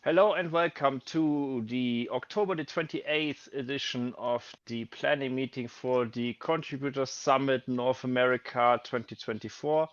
Hello and welcome to the October the 28th edition of the planning meeting for the Contributors Summit North America 2024,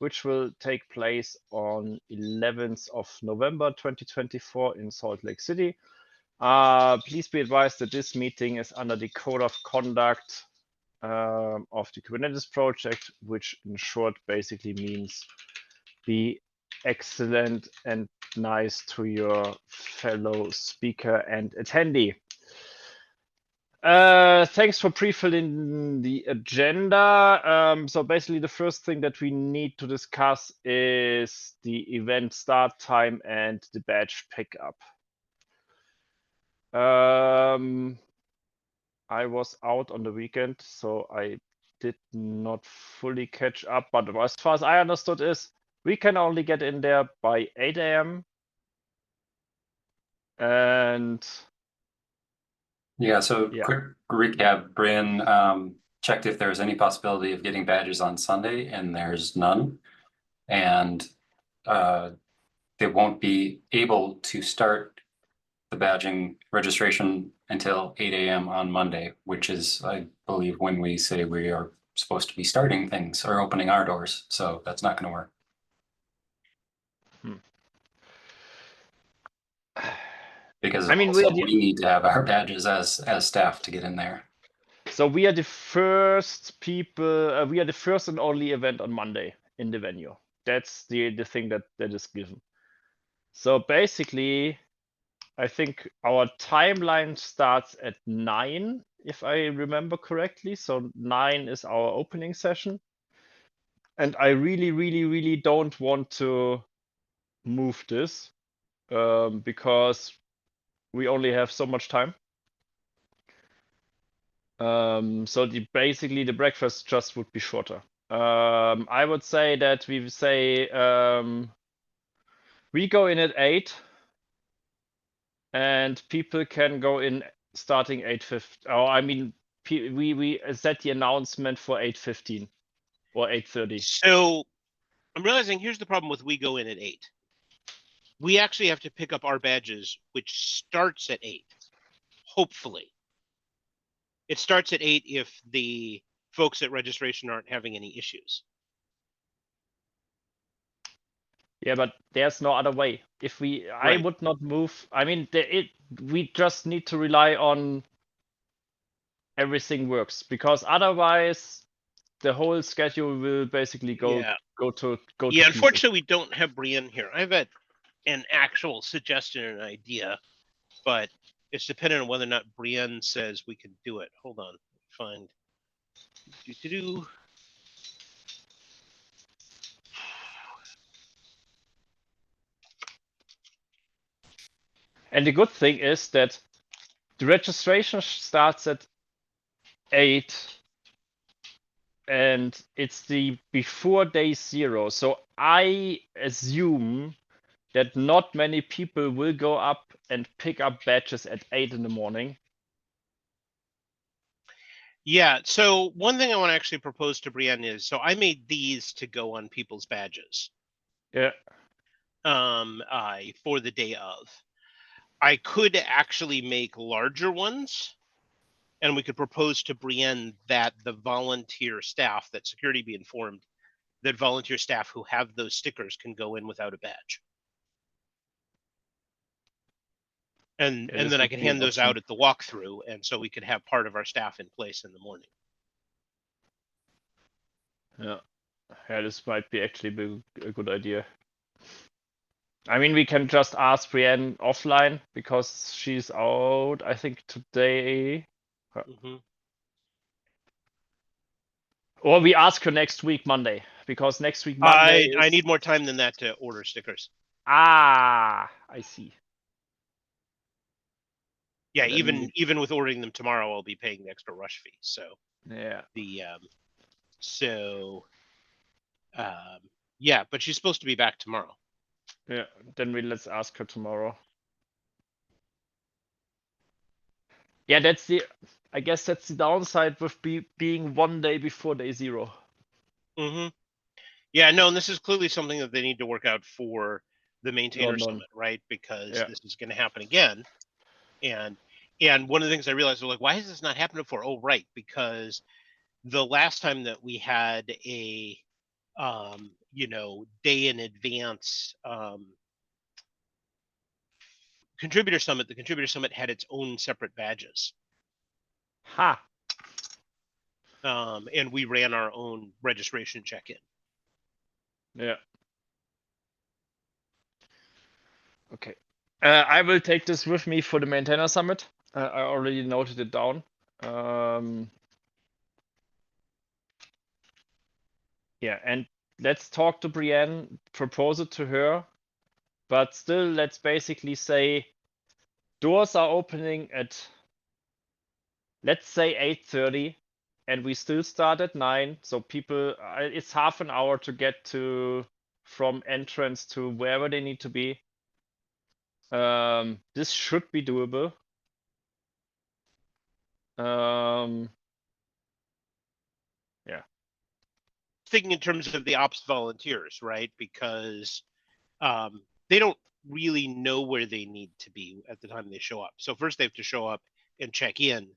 which will take place on 11th of November 2024 in Salt Lake City. Please be advised that this meeting is under the Code of Conduct of the Kubernetes project, which in short basically means be excellent and nice to your fellow speaker and attendee. Thanks for pre-filling the agenda. So basically the first thing that we need to discuss is the event start time and the badge pickup. I was out on the weekend, so I did not fully catch up, but as far as I understood is we can only get in there by 8 a.m. And Yeah, so yeah, quick recap, Brian checked if there was any possibility of getting badges on Sunday, and there's none. And they won't be able to start the badging registration until 8 a.m. on Monday, which is, I believe, when we say we are supposed to be starting things or opening our doors. So that's not going to work. Because I mean, also we need to have our badges as staff to get in there. So we are the first people, we are the first and only event on Monday in the venue. That's the thing that is given. So basically, I think our timeline starts at 9, if I remember correctly. So 9 is our opening session. And I really don't want to move this because we only have so much time. So basically the breakfast just would be shorter. I would say that we say we go in at 8 and people can go in starting 8:50. Oh, I mean, we set the announcement for 8:15 or 8:30. So I'm realizing here's the problem with we go in at 8. We actually have to pick up our badges, which starts at 8. Hopefully. It starts at 8 if the folks at registration aren't having any issues. Yeah, but there's no other way. If we, I would not move. I mean, we just need to rely on everything works, because otherwise the whole schedule will basically go to pieces. Unfortunately, we don't have Brian here. I have an actual suggestion and idea, but it's dependent on whether or not Brian says we can do it. Hold on, find. And the good thing is that the registration starts at 8 and it's the before day 0. So I assume that not many people will go up and pick up badges at 8 in the morning. Yeah, so one thing I want to actually propose to Brienne is, so I made these to go on people's badges. Yeah. For the day of. I could actually make larger ones, and we could propose to Brienne that the volunteer staff, that security be informed that volunteer staff who have those stickers can go in without a badge. And then I can hand those out at the walkthrough, and so we could have part of our staff in place in the morning. Yeah, this might be actually a good idea. I mean, we can just ask Brienne offline because she's out, I think, today. Or we ask her next week, Monday, because next week, Monday I need more time than that to order stickers. Ah, I see. Yeah, even with ordering them tomorrow, I'll be paying the extra rush fee. So yeah, yeah, but she's supposed to be back tomorrow. Yeah, then let's ask her tomorrow. Yeah, I guess that's the downside with being one day before day 0. Yeah, no, and this is clearly something that they need to work out for the maintainer London. summit, right? Because Yeah. this is going to happen again. And one of the things I realized was like, why has this not happened before? Oh, right, because the last time that we had a day in advance contributor summit, the contributor summit had its own separate badges. Ha. And we ran our own registration check-in. Yeah. Okay. I will take this with me for the maintainer summit. I already noted it down. Yeah, and let's talk to Brienne, propose it to her, but still, let's basically say doors are opening at, let's say 8:30, and we still start at 9. So people, it's half an hour to get from entrance to wherever they need to be. This should be doable. Yeah. Thinking in terms of the ops volunteers, right? Because they don't really know where they need to be at the time they show up. So first they have to show up and check in,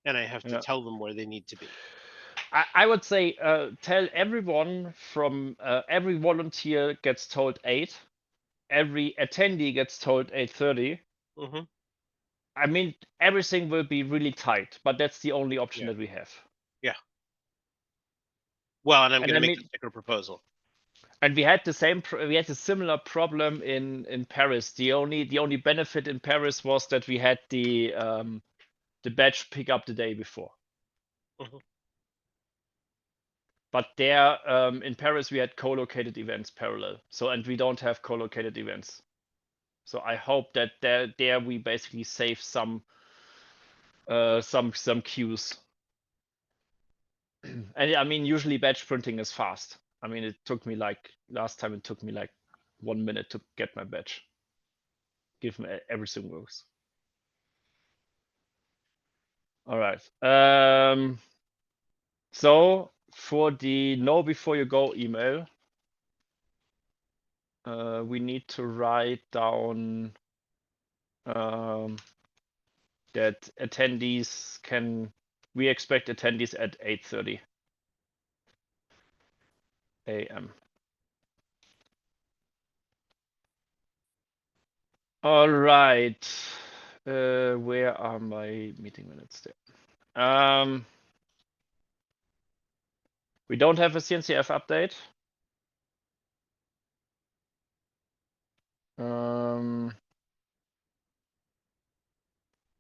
and I have to tell them where they need to be. I would say tell everyone from every volunteer gets told 8. Every attendee gets told 8:30. Mm-hmm. I mean, everything will be really tight, but that's the only option that we have. Yeah. Well, and I'm going to make a sticker proposal. And we had the same. We had a similar problem in Paris. The only benefit in Paris was that we had the badge pick up the day before. Mm-hmm. But there in Paris we had co-located events parallel. So and we don't have co-located events. So I hope that there we basically save some queues. And I mean, usually badge printing is fast. I mean, it took me last time it took me 1 minute to get my badge. Given everything works. All right. So for the know before you go email, we need to write down that attendees we expect attendees at 8:30 a.m. All right. Where are my meeting minutes there? We don't have a CNCF update.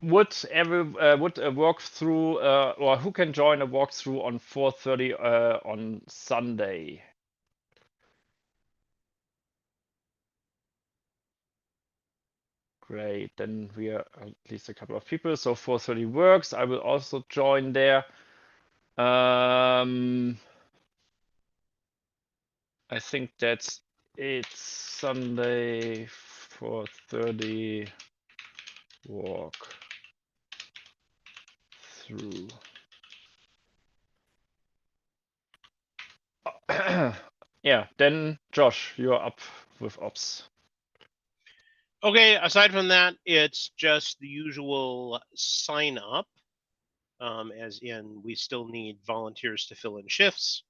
Would a walkthrough or who can join a walkthrough on 4:30 on Sunday? Great, then we are at least a couple of people, so 4:30 works. I will also join there. I think that's it. Sunday 4:30 walk through. Yeah, then Josh, you're up with ops. Okay, aside from that, it's just the usual sign up, as in we still need volunteers to fill in shifts.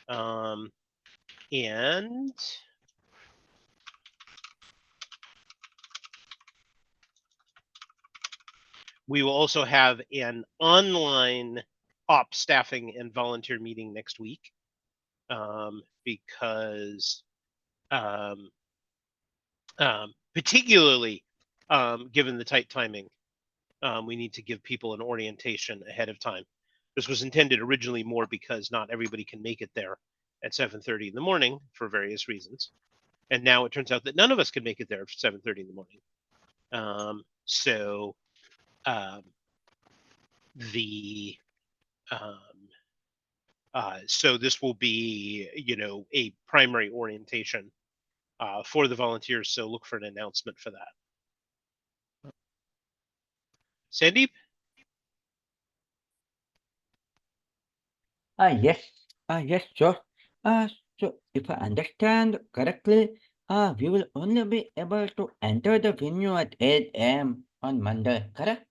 And we will also have an online op staffing and volunteer meeting next week, because particularly given the tight timing, we need to give people an orientation ahead of time. This was intended originally more because not everybody can make it there at 7:30 in the morning for various reasons. And now it turns out that none of us can make it there at 7:30 in the morning. So this will be, a primary orientation for the volunteers. So look for an announcement for that. Sandeep? Yes, yes, sure. So if I understand correctly, We will only be able to enter the venue at 8 a.m. on Monday, correct?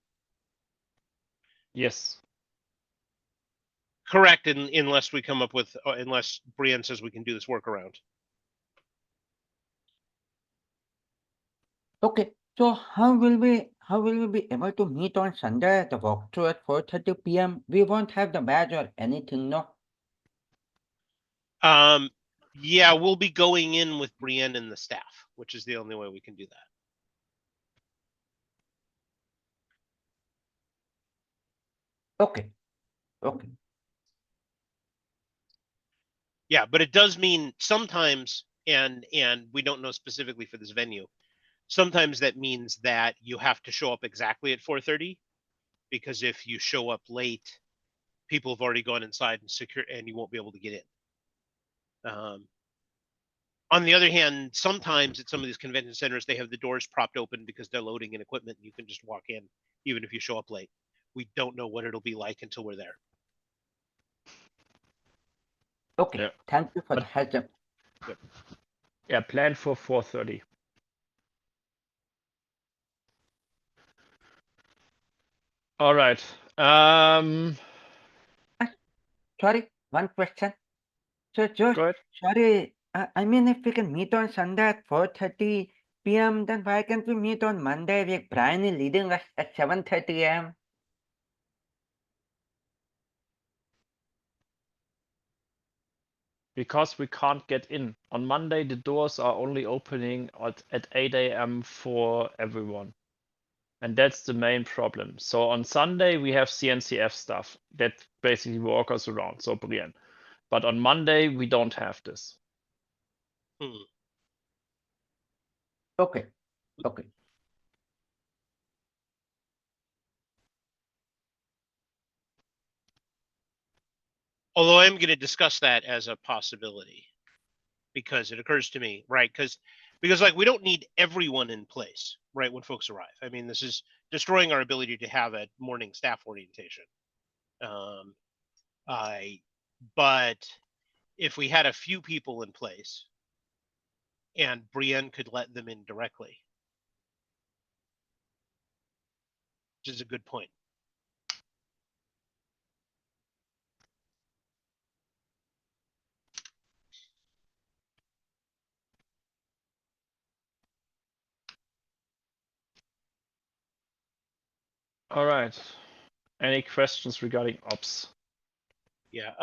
Yes. Correct, unless we come up with, unless Brienne says we can do this workaround. Okay, so how will we be able to meet on Sunday at the walkthrough at 4:30 p.m.? We won't have the badge or anything, no? Yeah, we'll be going in with Brienne and the staff, which is the only way we can do that. Okay. Yeah, but it does mean sometimes, and we don't know specifically for this venue, sometimes that means that you have to show up exactly at 4:30, because if you show up late, people have already gone inside and secure, and you won't be able to get in. On the other hand, sometimes at some of these convention centers, they have the doors propped open because they're loading in equipment, and you can just walk in, even if you show up late. We don't know what it'll be like until we're there. Okay, Yeah. thank you for the heads up. Yeah, plan for 4:30. All right. Sorry, one question. So, Josh, Go ahead. sorry, I mean, if we can meet on Sunday at 4:30 p.m., then why can't we meet on Monday with Brian leading us at 7:30 a.m.? Because we can't get in. On Monday, the doors are only opening at 8 a.m. for everyone. And that's the main problem. So on Sunday, we have CNCF stuff that basically walk us around, so Brienne. But on Monday, we don't have this. Okay. Although I'm going to discuss that as a possibility, because it occurs to me, right? Because like we don't need everyone in place, right, when folks arrive. I mean, this is destroying our ability to have a morning staff orientation. But if we had a few people in place and Brienne could let them in directly, which is a good point. All right. Any questions regarding ops? Yeah.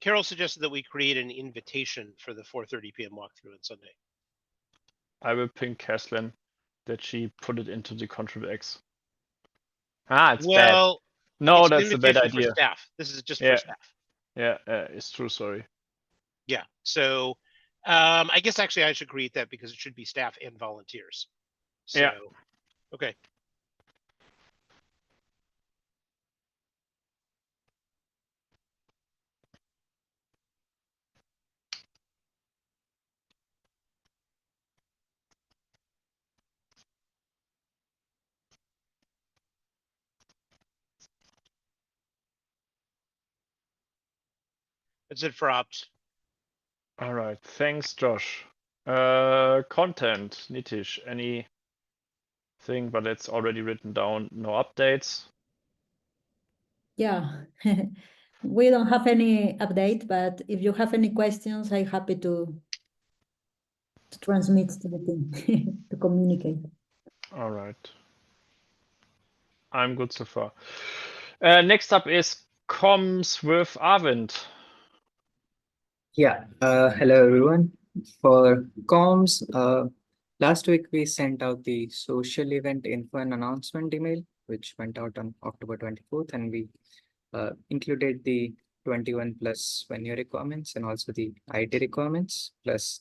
Carol suggested that we create an invitation for the 4:30 p.m. walkthrough on Sunday. I will ping Kathleen that she put it into the Contrib X. It's bad. No, it's an that's a bad invitation idea. for staff. This is just Yeah. for staff. Yeah, it's true. Sorry. Yeah. So, I guess actually I should create that because it should be staff and volunteers. So, Yeah. okay. That's it for ops. All right. Thanks, Josh. Content, Nitish, anything, but it's already written down. No updates. Yeah, we don't have any update, but if you have any questions, I'm happy to transmit to the team to communicate. All right. I'm good so far. Next up is comms with Arvind. Yeah, hello everyone. For comms, last week we sent out the social event info and announcement email, which went out on October 24th, and we included the 21 plus venue requirements and also the IT requirements, plus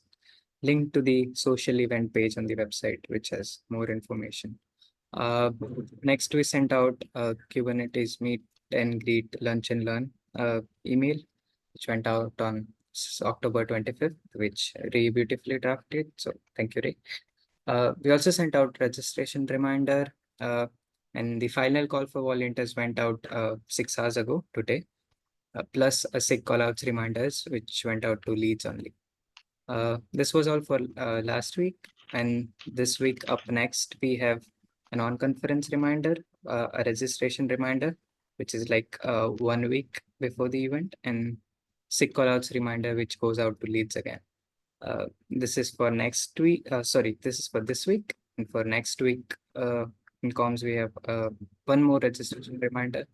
link to the social event page on the website, which has more information. Next, we sent out a Kubernetes meet and greet lunch and learn email, which went out on October 25th, which Ray beautifully drafted. So thank you, Ray. We also sent out registration reminder, and the final call for volunteers went out 6 hours ago today, plus a sick callouts reminders, which went out to leads only. This was all for last week, and this week up next we have a non-conference reminder, a registration reminder, which is like 1 week before the event, and sick callouts reminder, which goes out to leads again. This is for next week. Sorry, this is for this week, and for next week in comms we have one more registration reminder,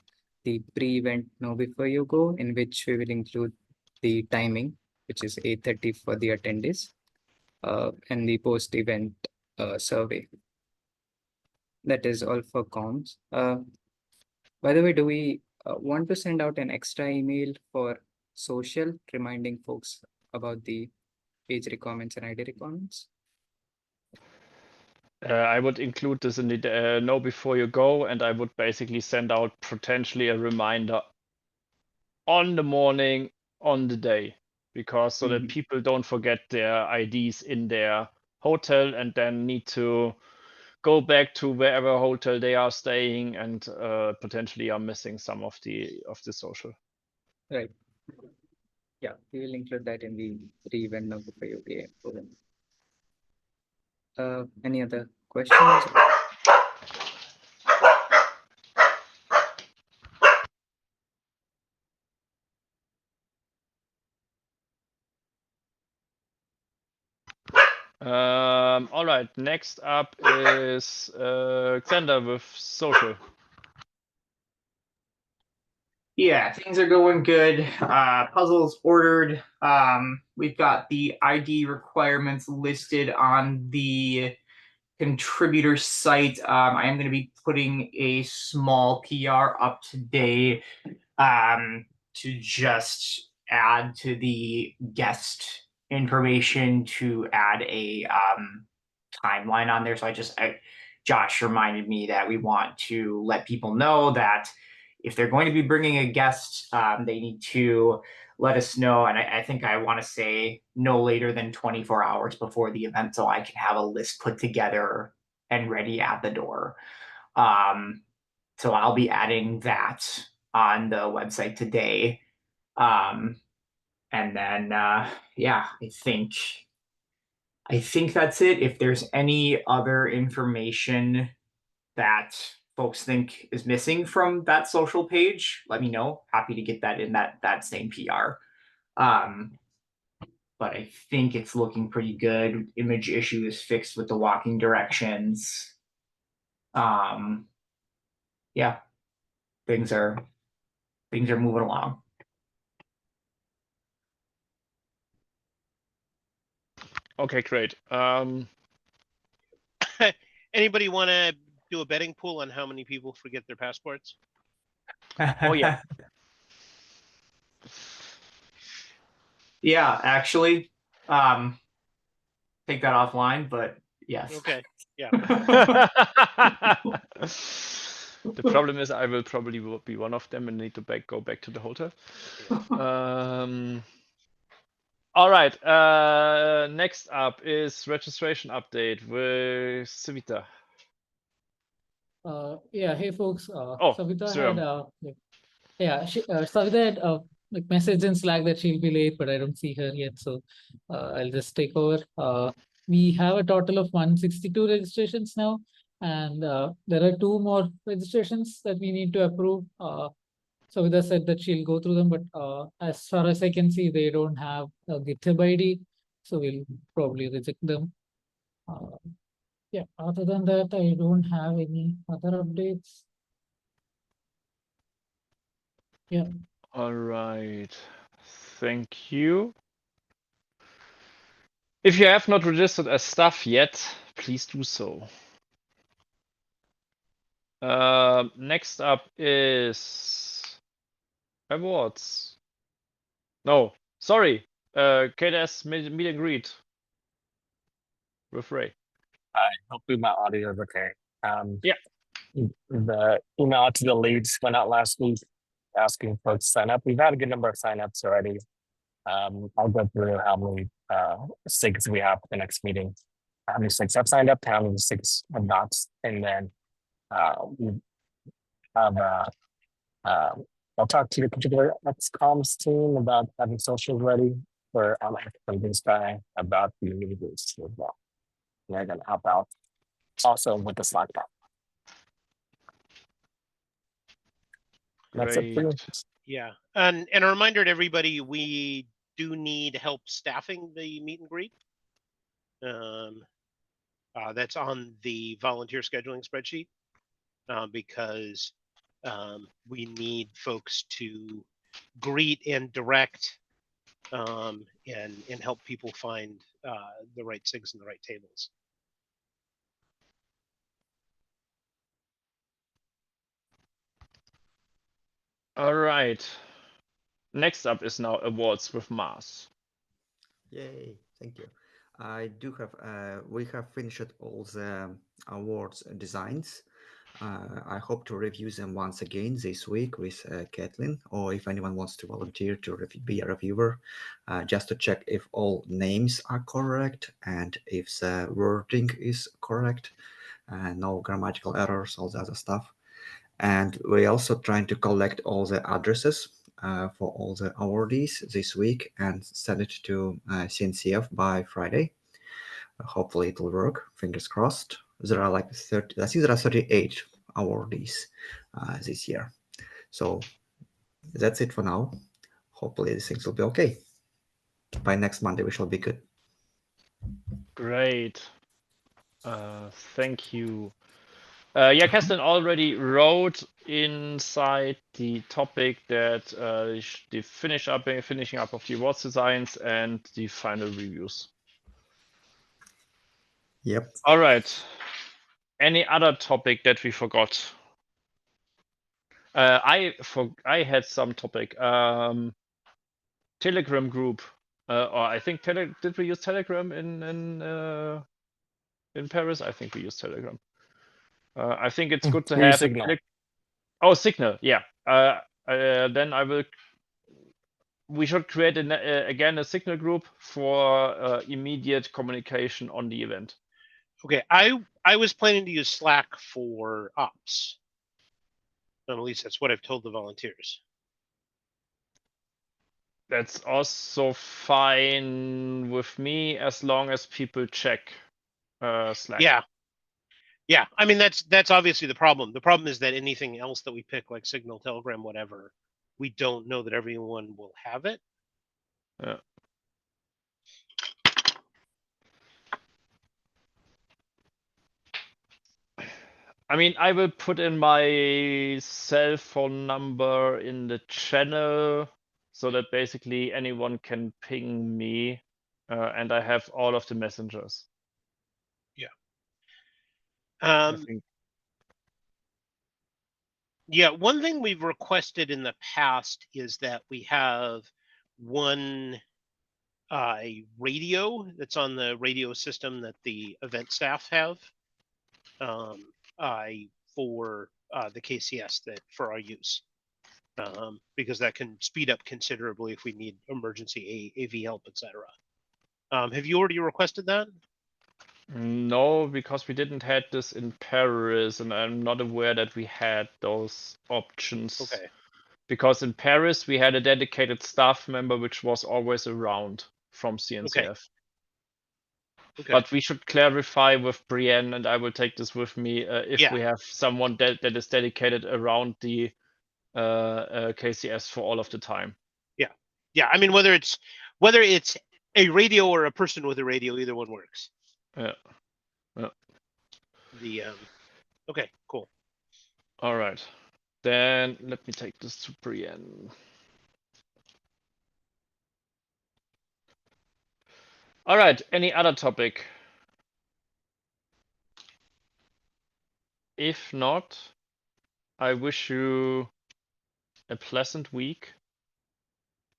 the pre-event know before you go, in which we will include the timing, which is 8:30 for the attendees, and the post-event survey. That is all for comms. By the way, do we want to send out an extra email for social, reminding folks about the age requirements and ID requirements? I would include this in the know before you go, and I would basically send out potentially a reminder on the morning, on the day, because so that people don't forget their IDs in their hotel and then need to go back to wherever hotel they are staying and potentially are missing some of the social. Right. Yeah, we will include that in the pre-event know before you go. Any other questions? All right, next up is Xander with social. Yeah, things are going good. Puzzles ordered. We've got the ID requirements listed on the contributor site. I am going to be putting a small PR up today to just add to the guest information to add a timeline on there. So Josh reminded me that we want to let people know that if they're going to be bringing a guest, they need to let us know. And I think I want to say no later than 24 hours before the event, so I can have a list put together and ready at the door. So I'll be adding that on the website today. And then, yeah, I think that's it. If there's any other information that folks think is missing from that social page, let me know. Happy to get that in that same PR. But I think it's looking pretty good. Image issue is fixed with the walking directions. Yeah, things are moving along. Okay, great. Anybody want to do a betting pool on how many people forget their passports? Oh yeah. Yeah, actually, take that offline, but yes. Okay, yeah. The problem is I will probably be one of them and need to go back to the hotel. All right. Next up is registration update with Savita. Yeah, hey folks. Savita Sriram. Savita had like message in Slack that she'll be late, but I don't see her yet, so I'll just take over. We have a total of 162 registrations now, and there are 2 more registrations that we need to approve. Savita said that she'll go through them, but as far as I can see, they don't have a GitHub ID, so we'll probably reject them. Yeah, other than that, I don't have any other updates. Yeah. All right. Thank you. If you have not registered as staff yet, please do so. Next up is awards. No, sorry. KCS meet and greet with Ray. Hi, hopefully my audio is okay. Yeah. The email to the leads went out last week asking folks to sign up. We've had a good number of signups already. I'll go through how many SIGs we have for the next meeting. How many SIGs have signed up, how many SIGs have not, and then we have I'll talk to the particular comms team about having socials ready for from this guy about the leaders as well. They're gonna help out also with the Slack bot. That's it for me. Great. Yeah, and a reminder to everybody, we do need help staffing the meet and greet. That's on the volunteer scheduling spreadsheet because we need folks to greet and direct and help people find the right SIGs and the right tables. All right. Next up is now awards with Mars. Yay, thank you. I do have, we have finished all the awards designs. I hope to review them once again this week with Kathleen, or if anyone wants to volunteer to be a reviewer, just to check if all names are correct and if the wording is correct, no grammatical errors, all the other stuff. And we're also trying to collect all the addresses for all the awardees this week and send it to CNCF by Friday. Hopefully it will work. Fingers crossed. There are like 30, I think there are 38 awardees this year. So that's it for now. Hopefully these things will be okay. By next Monday, we shall be good. Great. Thank you. Yeah, Keston already wrote inside the topic that the finishing up of the awards designs and the final reviews. Yep. All right. Any other topic that we forgot? I had some topic. Telegram group, or I think did we use Telegram in Paris? I think we used Telegram. I think it's good to We use have Signal. Oh, Signal, yeah. Then we should create again a Signal group for immediate communication on the event. Okay, I was planning to use Slack for ops. At least that's what I've told the volunteers. That's also fine with me as long as people check Slack. Yeah. I mean, that's obviously the problem. The problem is that anything else that we pick, like Signal, Telegram, whatever, we don't know that everyone will have it. Yeah. I mean, I will put in my cell phone number in the channel so that basically anyone can ping me, and I have all of the messengers. Yeah. I think. Yeah, one thing we've requested in the past is that we have one radio that's on the radio system that the event staff have for the KCS that for our use, because that can speed up considerably if we need emergency AV help, etc. Have you already requested that? No, because we didn't had this in Paris, and I'm not aware that we had those options. Okay. Because in Paris we had a dedicated staff member which was always around from CNCF. Okay. But we should clarify with Brienne, and I will take this with me, if Yeah. we have someone that is dedicated around the KCS for all of the time. Yeah. I mean, whether it's a radio or a person with a radio, either one works. Yeah. Okay, cool. All right. Then let me take this to Brienne. All right. Any other topic? If not, I wish you a pleasant week,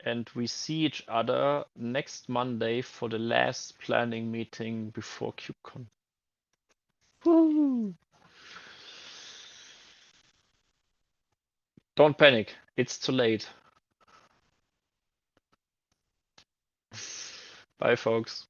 and we see each other next Monday for the last planning meeting before KubeCon. Woo! Don't panic, it's too late. Bye, folks.